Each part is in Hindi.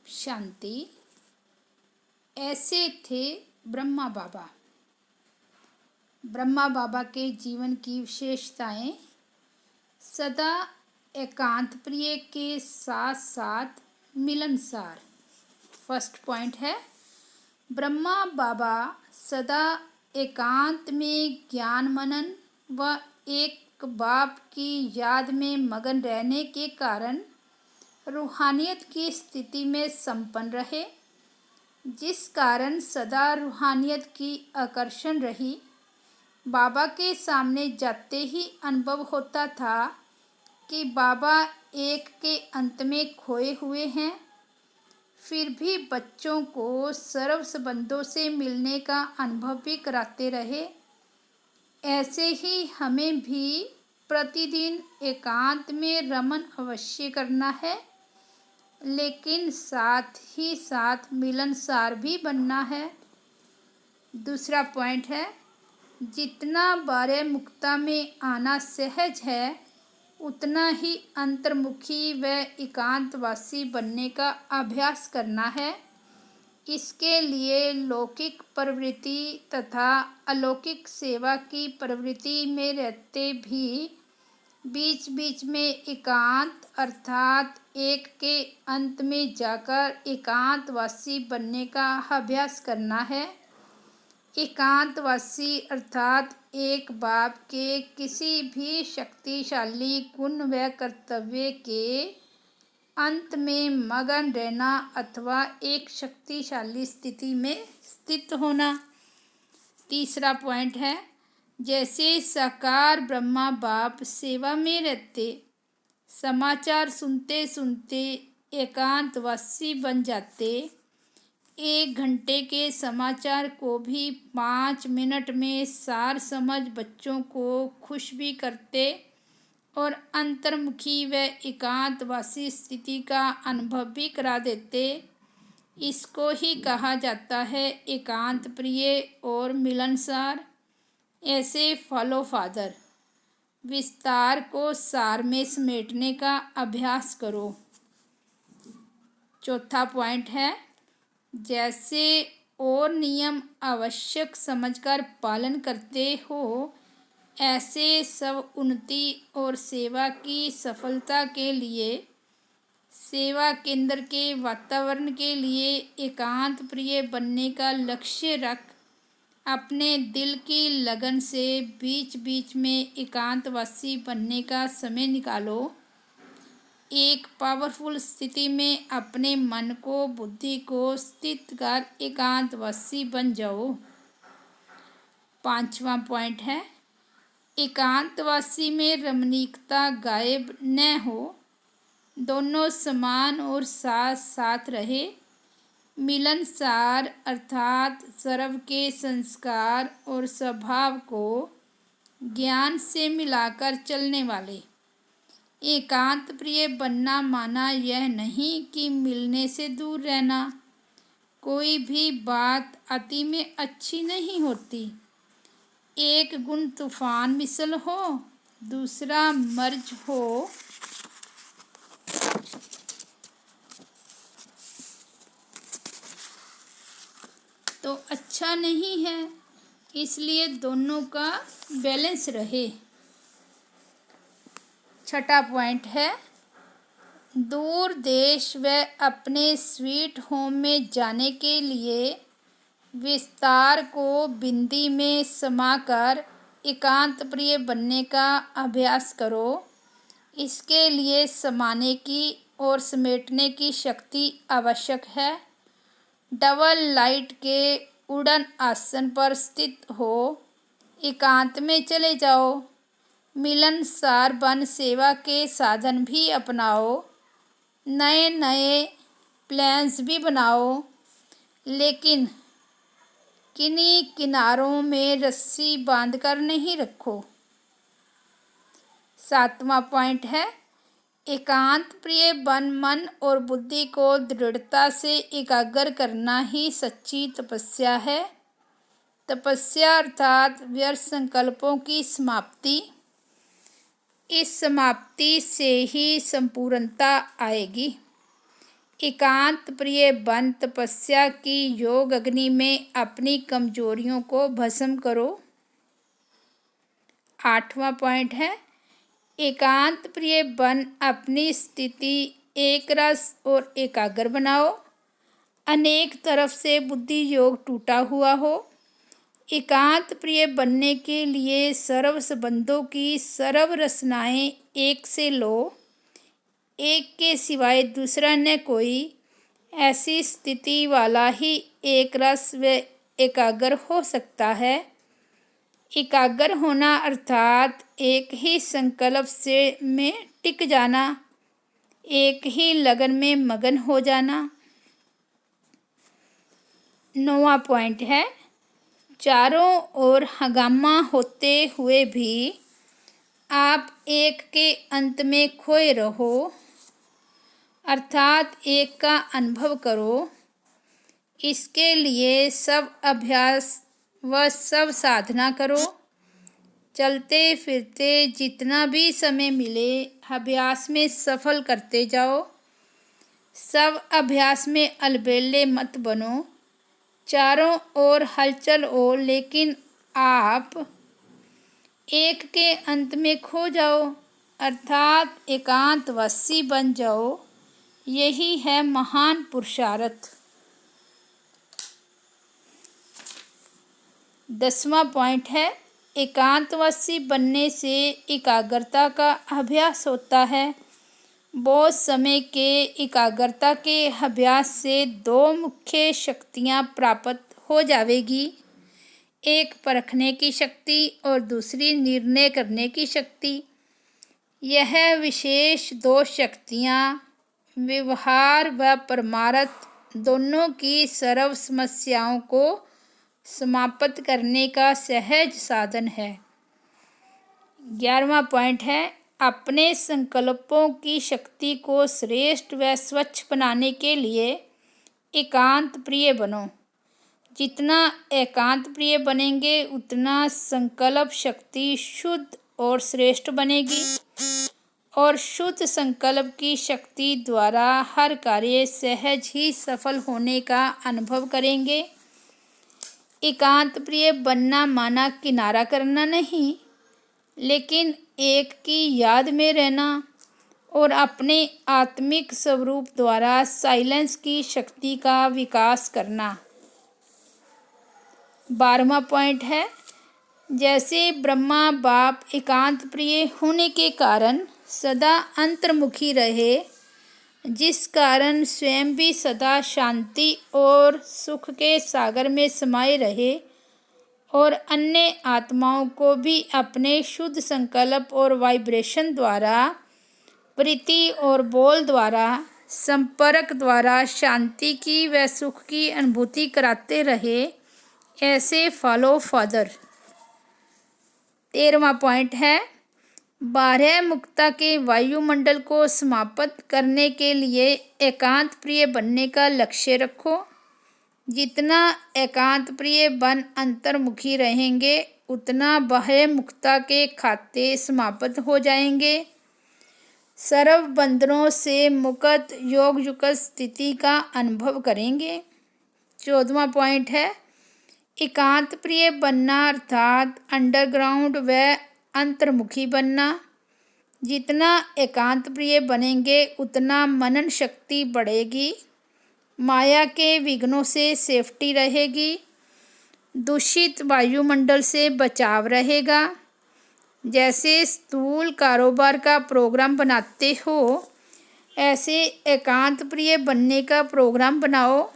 शांति। ऐसे थे ब्रह्मा बाबा। ब्रह्मा बाबा के जीवन की विशेषताएं: सदा एकांत प्रिय के साथ साथ मिलनसार। फर्स्ट पॉइंट है, ब्रह्मा बाबा सदा एकांत में ज्ञान मनन व एक बाप की याद में मगन रहने के कारण रूहानियत की स्थिति में संपन्न रहे, जिस कारण सदा रूहानियत की आकर्षण रही। बाबा के सामने जाते ही अनुभव होता था कि बाबा एक के अंत में खोए हुए हैं, फिर भी बच्चों को सर्व संबंधों से मिलने का अनुभव भी कराते रहे। ऐसे ही हमें भी प्रतिदिन एकांत में रमन अवश्य करना है, लेकिन साथ ही साथ मिलनसार भी बनना है। दूसरा पॉइंट है, जितना बारे मुक्ता में आना सहज है, उतना ही अंतर्मुखी व एकांतवासी बनने का अभ्यास करना है। इसके लिए लौकिक प्रवृत्ति तथा अलौकिक सेवा की प्रवृत्ति में रहते भी बीच बीच में एकांत अर्थात एक के अंत में जाकर एकांतवासी बनने का अभ्यास करना है। एकांतवासी अर्थात एक बाप के किसी भी शक्तिशाली गुण व कर्तव्य के अंत में मगन रहना अथवा एक शक्तिशाली स्थिति में स्थित होना। तीसरा पॉइंट है, जैसे साकार ब्रह्मा बाप सेवा में रहते समाचार सुनते सुनते एकांतवासी बन जाते, 1 घंटे के समाचार को भी 5 मिनट में सार समझ बच्चों को खुश भी करते और अंतर्मुखी व एकांतवासी स्थिति का अनुभव भी करा देते। इसको ही कहा जाता है एकांत प्रिय और मिलनसार। ऐसे फॉलो फादर विस्तार को सार में समेटने का अभ्यास करो। चौथा पॉइंट है, जैसे और नियम आवश्यक समझकर पालन करते हो, ऐसे सब उन्नति और सेवा की सफलता के लिए सेवा केंद्र के वातावरण के लिए एकांत प्रिय बनने का लक्ष्य रख अपने दिल की लगन से बीच बीच में एकांतवासी बनने का समय निकालो। एक पावरफुल स्थिति में अपने मन को बुद्धि को स्थित कर एकांतवासी बन जाओ। 5वां पॉइंट है, एकांतवासी में रमणीकता गायब न हो, दोनों समान और साथ साथ रहे। मिलनसार अर्थात सर्व के संस्कार और स्वभाव को ज्ञान से मिलाकर चलने वाले। एकांत प्रिय बनना माना यह नहीं कि मिलने से दूर रहना। कोई भी बात अति में अच्छी नहीं होती। एक गुण तूफान मिसल हो, दूसरा मर्ज हो, तो अच्छा नहीं है। इसलिए दोनों का बैलेंस रहे। 6वां पॉइंट है, दूर देश व अपने स्वीट होम में जाने के लिए विस्तार को बिंदी में समाकर एकांत प्रिय बनने का अभ्यास करो। इसके लिए समाने की और समेटने की शक्ति आवश्यक है। डबल लाइट के उड़न आसन पर स्थित हो, एकांत में चले जाओ। मिलनसार बन सेवा के साधन भी अपनाओ, नए नए प्लान्स भी बनाओ, लेकिन किन्हीं किनारों में रस्सी बांधकर नहीं रखो। 7वां पॉइंट है, एकांत प्रिय बन मन और बुद्धि को दृढ़ता से एकाग्र करना ही सच्ची तपस्या है। तपस्या अर्थात व्यर्थ संकल्पों की समाप्ति। इस समाप्ति से ही संपूर्णता आएगी। एकांत प्रिय बन तपस्या की योग अग्नि में अपनी कमजोरियों को भस्म करो। 8वां पॉइंट है, एकांत प्रिय बन अपनी स्थिति एक रस और एकाग्र बनाओ। अनेक तरफ से बुद्धि योग टूटा हुआ हो। एकांत प्रिय बनने के लिए सर्व संबंधों की सर्व रचनाएं एक से लो। एक के सिवाय दूसरा न कोई। ऐसी स्थिति वाला ही एक रस व एकाग्र हो सकता है। एकाग्र होना अर्थात एक ही संकल्प से में टिक जाना, एक ही लगन में मगन हो जाना। 9वां पॉइंट है, चारों ओर हंगामा होते हुए भी आप एक के अंत में खोए रहो, अर्थात एक का अनुभव करो। इसके लिए सब अभ्यास व सब साधना करो। चलते फिरते जितना भी समय मिले अभ्यास में सफल करते जाओ। सब अभ्यास में अलबेले मत बनो। चारों ओर हलचल हो लेकिन आप एक के अंत में खो जाओ, अर्थात एकांतवासी बन जाओ। यही है महान पुरुषार्थ। 10वां पॉइंट है, एकांतवासी बनने से एकाग्रता का अभ्यास होता है। बहुत समय के एकाग्रता के अभ्यास से दो मुख्य शक्तियाँ प्राप्त हो जावेगी। एक परखने की शक्ति और दूसरी निर्णय करने की शक्ति। यह विशेष दो शक्तियाँ व्यवहार व परमार्थ दोनों की सर्व समस्याओं को समाप्त करने का सहज साधन है। 11वां पॉइंट है, अपने संकल्पों की शक्ति को श्रेष्ठ व स्वच्छ बनाने के लिए एकांत प्रिय बनो। जितना एकांत प्रिय बनेंगे उतना संकल्प शक्ति शुद्ध और श्रेष्ठ बनेगी और शुद्ध संकल्प की शक्ति द्वारा हर कार्य सहज ही सफल होने का अनुभव करेंगे। एकांत प्रिय बनना माना किनारा करना नहीं, लेकिन एक की याद में रहना और अपने आत्मिक स्वरूप द्वारा साइलेंस की शक्ति का विकास करना। 12वां पॉइंट है, जैसे ब्रह्मा बाप एकांत प्रिय होने के कारण सदा अंतर्मुखी रहे, जिस कारण स्वयं भी सदा शांति और सुख के सागर में समाये रहे और अन्य आत्माओं को भी अपने शुद्ध संकल्प और वाइब्रेशन द्वारा, वृत्ति और बोल द्वारा, संपर्क द्वारा शांति की व सुख की अनुभूति कराते रहे, ऐसे फॉलो फादर। 13वां पॉइंट है, बाह्य मुक्ता के वायुमंडल को समाप्त करने के लिए एकांत प्रिय बनने का लक्ष्य रखो। जितना एकांत प्रिय बन अंतर्मुखी रहेंगे उतना बाह्य मुक्ता के खाते समाप्त हो जाएंगे। सर्व बंधनों से मुक्त योग युक्त स्थिति का अनुभव करेंगे। 14वां पॉइंट है, एकांत प्रिय बनना अर्थात अंडरग्राउंड व अंतर्मुखी बनना। जितना एकांत प्रिय बनेंगे उतना मनन शक्ति बढ़ेगी, माया के विघ्नों से सेफ्टी रहेगी, दूषित वायुमंडल से बचाव रहेगा। जैसे स्थूल कारोबार का प्रोग्राम बनाते हो, ऐसे एकांत प्रिय बनने का प्रोग्राम बनाओ।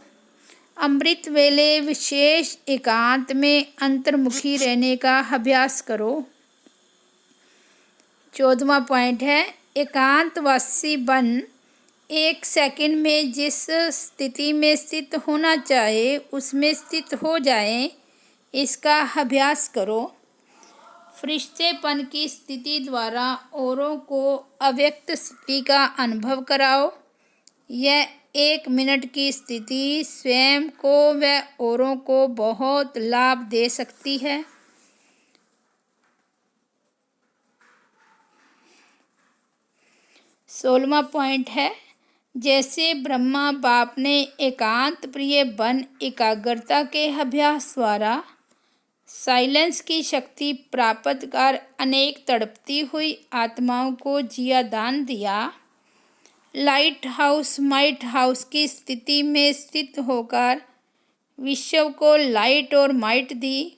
अमृत वेले विशेष एकांत में अंतर्मुखी रहने का अभ्यास करो। 14वां पॉइंट है, एकांतवासी बन एक सेकंड में जिस स्थिति में स्थित होना चाहे उसमें स्थित हो जाए, इसका अभ्यास करो। फरिश्तेपन की स्थिति द्वारा औरों को अव्यक्त स्थिति का अनुभव कराओ। यह 1 मिनट की स्थिति स्वयं को व औरों को बहुत लाभ दे सकती है। 16वां पॉइंट है, जैसे ब्रह्मा बाप ने एकांत प्रिय बन एकाग्रता के अभ्यास द्वारा साइलेंस की शक्ति प्राप्त कर अनेक तड़पती हुई आत्माओं को जिया दान दिया, लाइट हाउस माइट हाउस की स्थिति में स्थित होकर विश्व को लाइट और माइट दी,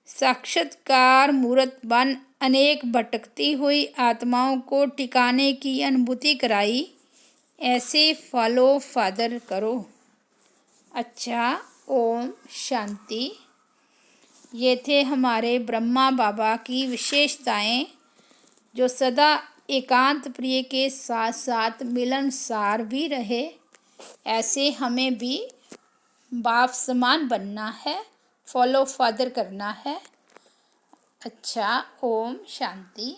साक्षात्कार मूर्त बन अनेक भटकती हुई आत्माओं को ठिकाने की अनुभूति कराई, ऐसे फॉलो फादर करो। अच्छा, ओम शांति। ये थे हमारे ब्रह्मा बाबा की विशेषताएं, जो सदा एकांत प्रिय के साथ साथ मिलनसार भी रहे। ऐसे हमें भी बाप समान बनना है, फॉलो फादर करना है। अच्छा, ओम शांति।